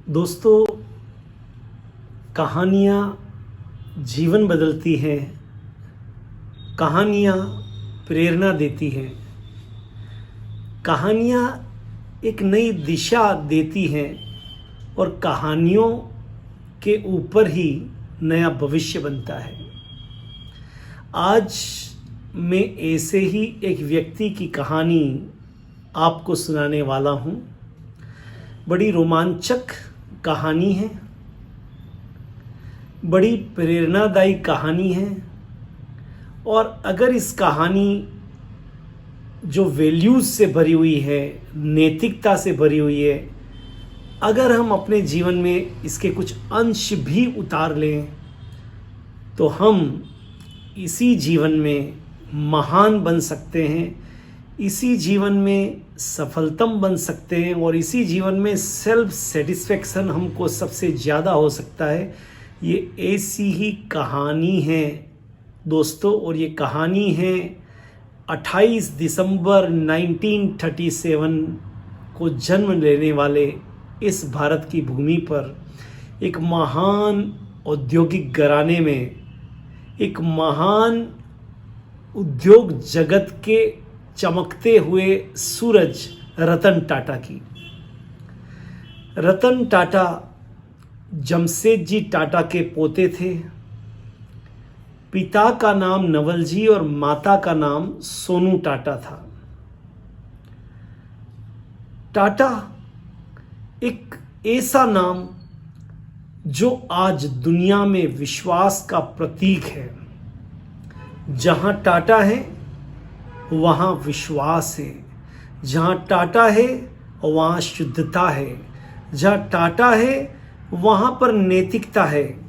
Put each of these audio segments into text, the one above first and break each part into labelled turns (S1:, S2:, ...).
S1: दोस्तों, कहानियाँ जीवन बदलती हैं। कहानियाँ प्रेरणा देती हैं। कहानियाँ एक नई दिशा देती हैं और कहानियों के ऊपर ही नया भविष्य बनता है। आज मैं ऐसे ही एक व्यक्ति की कहानी आपको सुनाने वाला हूँ। बड़ी रोमांचक कहानी है, बड़ी प्रेरणादायी कहानी है। और अगर इस कहानी जो वैल्यूज़ से भरी हुई है, नैतिकता से भरी हुई है, अगर हम अपने जीवन में इसके कुछ अंश भी उतार लें तो हम इसी जीवन में महान बन सकते हैं, इसी जीवन में सफलतम बन सकते हैं और इसी जीवन में सेल्फ सेटिस्फेक्शन हमको सबसे ज़्यादा हो सकता है। ये ऐसी ही कहानी है दोस्तों, और ये कहानी है 28 दिसंबर 1937 को जन्म लेने वाले इस भारत की भूमि पर एक महान औद्योगिक घराने में, एक महान उद्योग जगत के चमकते हुए सूरज रतन टाटा की। रतन टाटा जमशेदजी टाटा के पोते थे। पिता का नाम नवलजी और माता का नाम सोनू टाटा था। टाटा एक ऐसा नाम जो आज दुनिया में विश्वास का प्रतीक है। जहां टाटा है वहाँ विश्वास है, जहाँ टाटा है वहाँ शुद्धता है, जहाँ टाटा है वहाँ पर नैतिकता है।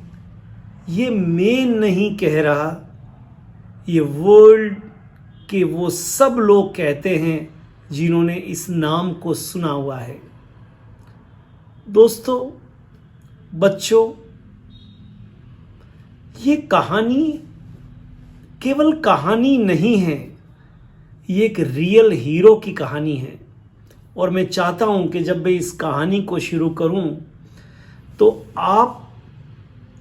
S1: ये मैं नहीं कह रहा, ये वर्ल्ड के वो सब लोग कहते हैं जिन्होंने इस नाम को सुना हुआ है। दोस्तों, बच्चों, ये कहानी केवल कहानी नहीं है, ये एक रियल हीरो की कहानी है। और मैं चाहता हूँ कि जब मैं इस कहानी को शुरू करूँ तो आप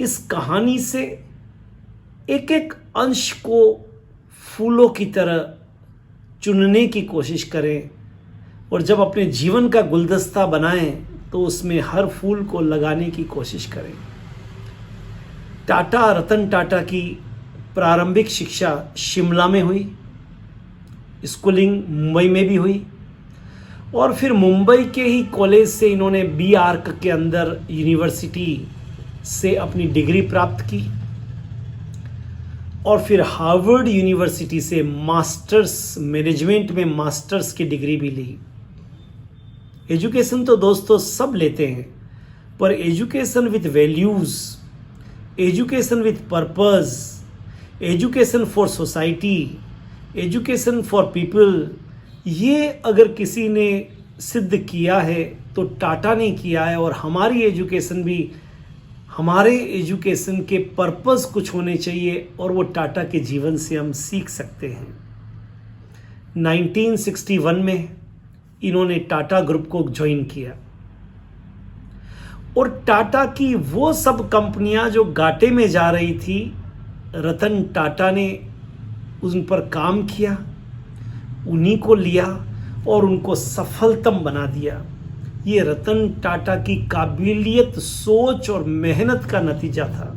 S1: इस कहानी से एक एक अंश को फूलों की तरह चुनने की कोशिश करें और जब अपने जीवन का गुलदस्ता बनाएं तो उसमें हर फूल को लगाने की कोशिश करें। टाटा, रतन टाटा की प्रारंभिक शिक्षा शिमला में हुई, स्कूलिंग मुंबई में भी हुई और फिर मुंबई के ही कॉलेज से इन्होंने बी आर्क के अंदर यूनिवर्सिटी से अपनी डिग्री प्राप्त की और फिर हार्वर्ड यूनिवर्सिटी से मास्टर्स मैनेजमेंट में मास्टर्स की डिग्री भी ली। एजुकेशन तो दोस्तों सब लेते हैं, पर education with values, education with purpose, education for society, education for people, ये अगर किसी ने सिद्ध किया है तो टाटा ने किया है। और हमारी एजुकेशन भी, हमारे एजुकेशन के पर्पस कुछ होने चाहिए और वो टाटा के जीवन से हम सीख सकते हैं। 1961 में इन्होंने टाटा ग्रुप को ज्वाइन किया और टाटा की वो सब कंपनियां जो घाटे में जा रही थी, रतन टाटा ने उन पर काम किया, उन्हीं को लिया और उनको सफलतम बना दिया। ये रतन टाटा की काबिलियत, सोच और मेहनत का नतीजा था।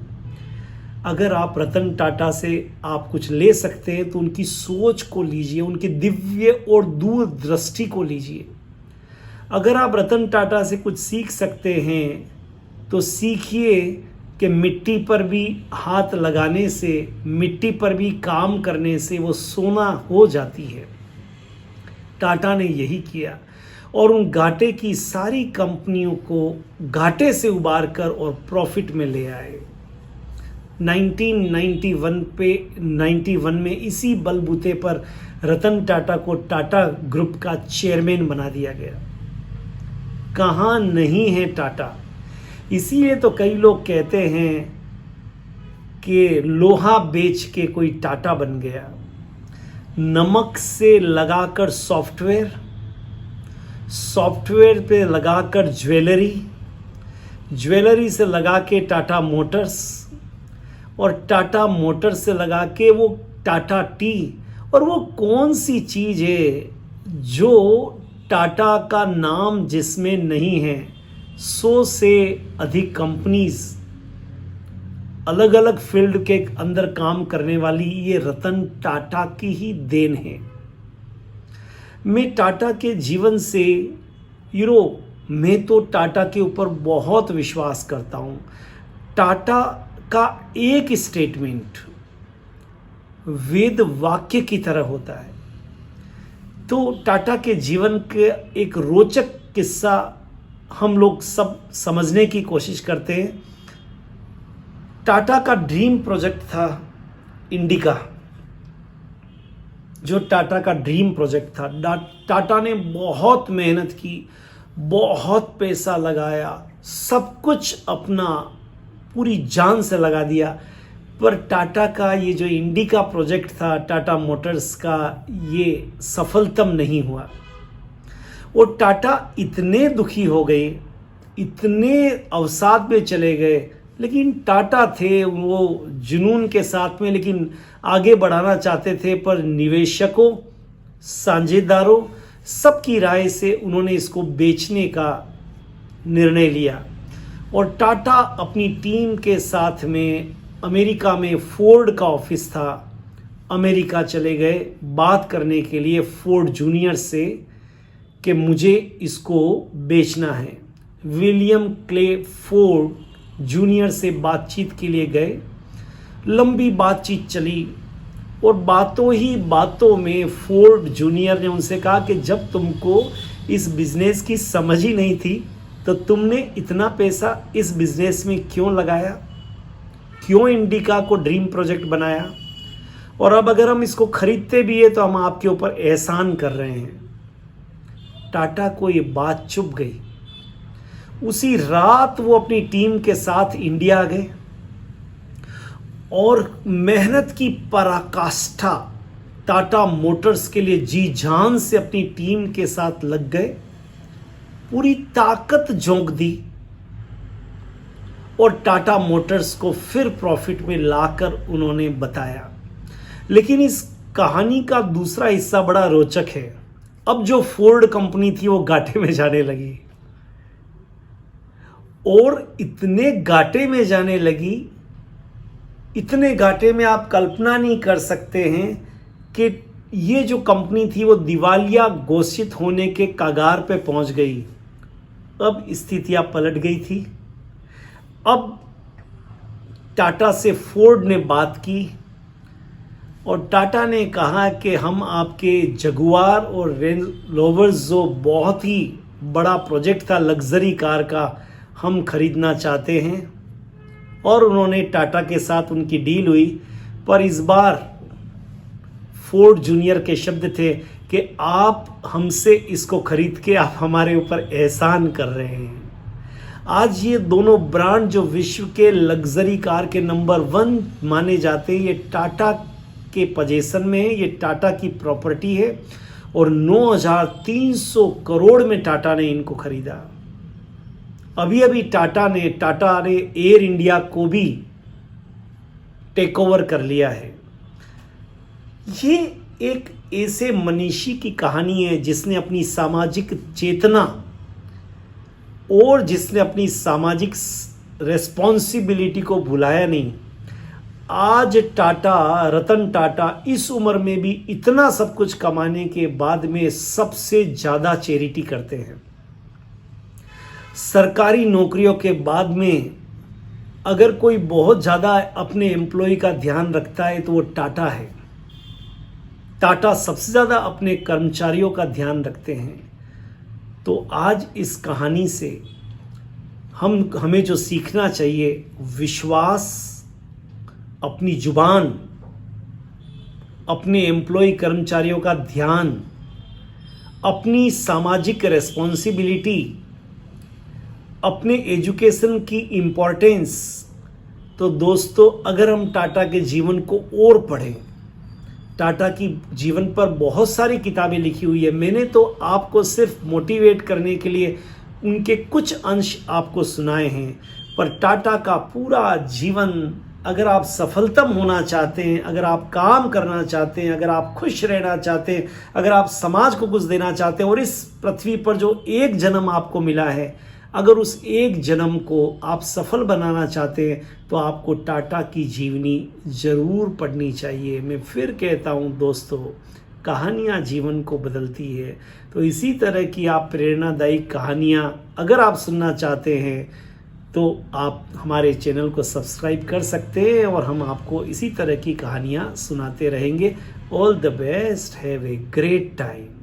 S1: अगर आप रतन टाटा से आप कुछ ले सकते हैं तो उनकी सोच को लीजिए, उनकी दिव्य और दूरदृष्टि को लीजिए। अगर आप रतन टाटा से कुछ सीख सकते हैं तो सीखिए कि मिट्टी पर भी हाथ लगाने से, मिट्टी पर भी काम करने से वो सोना हो जाती है। टाटा ने यही किया और उन घाटे की सारी कंपनियों को घाटे से उबार कर और प्रॉफिट में ले आए। 1991 में इसी बलबूते पर रतन टाटा को टाटा ग्रुप का चेयरमैन बना दिया गया। कहाँ नहीं है टाटा। इसीलिए तो कई लोग कहते हैं कि लोहा बेच के कोई टाटा बन गया। नमक से लगाकर सॉफ्टवेयर, सॉफ्टवेयर पे लगाकर ज्वेलरी, ज्वेलरी से लगा के टाटा मोटर्स, और टाटा मोटर्स से लगा के वो टाटा टी। और वो कौन सी चीज़ है जो टाटा का नाम जिसमें नहीं है? 100 से अधिक कंपनीज अलग अलग फील्ड के अंदर काम करने वाली ये रतन टाटा की ही देन है। मैं टाटा के जीवन से मैं तो टाटा के ऊपर बहुत विश्वास करता हूँ। टाटा का एक स्टेटमेंट वेद वाक्य की तरह होता है। तो टाटा के जीवन के एक रोचक किस्सा हम लोग सब समझने की कोशिश करते हैं। टाटा का ड्रीम प्रोजेक्ट था इंडिका, जो टाटा का ड्रीम प्रोजेक्ट था। टाटा ने बहुत मेहनत की, बहुत पैसा लगाया, सब कुछ अपना पूरी जान से लगा दिया, पर टाटा का ये जो इंडिका प्रोजेक्ट था टाटा मोटर्स का, ये सफलतम नहीं हुआ। और टाटा इतने दुखी हो गए, इतने अवसाद में चले गए। लेकिन टाटा थे वो जुनून के साथ में, लेकिन आगे बढ़ाना चाहते थे, पर निवेशकों, साझेदारों सबकी राय से उन्होंने इसको बेचने का निर्णय लिया। और टाटा अपनी टीम के साथ में अमेरिका में फोर्ड का ऑफिस था, अमेरिका चले गए बात करने के लिए फोर्ड जूनियर से कि मुझे इसको बेचना है। विलियम क्ले फोर्ड जूनियर से बातचीत के लिए गए। लंबी बातचीत चली और बातों ही बातों में फोर्ड जूनियर ने उनसे कहा कि जब तुमको इस बिज़नेस की समझ ही नहीं थी तो तुमने इतना पैसा इस बिज़नेस में क्यों लगाया, क्यों इंडिका को ड्रीम प्रोजेक्ट बनाया, और अब अगर हम इसको खरीदते भी है तो हम आपके ऊपर एहसान कर रहे हैं। टाटा को ये बात चुभ गई। उसी रात वो अपनी टीम के साथ इंडिया गए और मेहनत की पराकाष्ठा टाटा मोटर्स के लिए जी जान से अपनी टीम के साथ लग गए, पूरी ताकत झोंक दी और टाटा मोटर्स को फिर प्रॉफिट में लाकर उन्होंने बताया। लेकिन इस कहानी का दूसरा हिस्सा बड़ा रोचक है। अब जो फोर्ड कंपनी थी वो घाटे में जाने लगी, और इतने घाटे में जाने लगी, इतने घाटे में आप कल्पना नहीं कर सकते हैं कि ये जो कंपनी थी वो दिवालिया घोषित होने के कगार पे पहुंच गई। अब स्थितियां पलट गई थी। अब टाटा से फोर्ड ने बात की और टाटा ने कहा कि हम आपके जगुआर और रेंज रोवर्स, जो बहुत ही बड़ा प्रोजेक्ट था लग्जरी कार का, हम खरीदना चाहते हैं। और उन्होंने टाटा के साथ उनकी डील हुई, पर इस बार फोर्ड जूनियर के शब्द थे कि आप हमसे इसको खरीद के आप हमारे ऊपर एहसान कर रहे हैं। आज ये दोनों ब्रांड जो विश्व के लग्जरी कार के नंबर 1 माने जाते हैं, ये टाटा के पोजीशन में है, ये टाटा की प्रॉपर्टी है, और 9,300 करोड़ में टाटा ने इनको खरीदा। अभी अभी टाटा ने एयर इंडिया को भी टेक ओवर कर लिया है। ये एक ऐसे मनीषी की कहानी है जिसने अपनी सामाजिक चेतना और जिसने अपनी सामाजिक रेस्पॉन्सिबिलिटी को भुलाया नहीं। आज टाटा, रतन टाटा इस उम्र में भी इतना सब कुछ कमाने के बाद में सबसे ज़्यादा चैरिटी करते हैं। सरकारी नौकरियों के बाद में अगर कोई बहुत ज़्यादा अपने एम्प्लॉय का ध्यान रखता है तो वो टाटा है। टाटा सबसे ज़्यादा अपने कर्मचारियों का ध्यान रखते हैं। तो आज इस कहानी से हमें जो सीखना चाहिए, विश्वास, अपनी जुबान, अपने एम्प्लॉय कर्मचारियों का ध्यान, अपनी सामाजिक रेस्पॉन्सिबिलिटी, अपने एजुकेशन की इम्पोर्टेंस। तो दोस्तों, अगर हम टाटा के जीवन को और पढ़ें, टाटा की जीवन पर बहुत सारी किताबें लिखी हुई है। मैंने तो आपको सिर्फ मोटिवेट करने के लिए उनके कुछ अंश आपको सुनाए हैं, पर टाटा का पूरा जीवन, अगर आप सफलतम होना चाहते हैं, अगर आप काम करना चाहते हैं, अगर आप खुश रहना चाहते हैं, अगर आप समाज को कुछ देना चाहते हैं और इस पृथ्वी पर जो एक जन्म आपको मिला है, अगर उस एक जन्म को आप सफल बनाना चाहते हैं तो आपको टाटा की जीवनी ज़रूर पढ़नी चाहिए। मैं फिर कहता हूँ दोस्तों, कहानियाँ जीवन को बदलती है। तो इसी तरह की आप प्रेरणादायी कहानियाँ अगर आप सुनना चाहते हैं तो आप हमारे चैनल को सब्सक्राइब कर सकते हैं और हम आपको इसी तरह की कहानियाँ सुनाते रहेंगे। All the best, have a great time.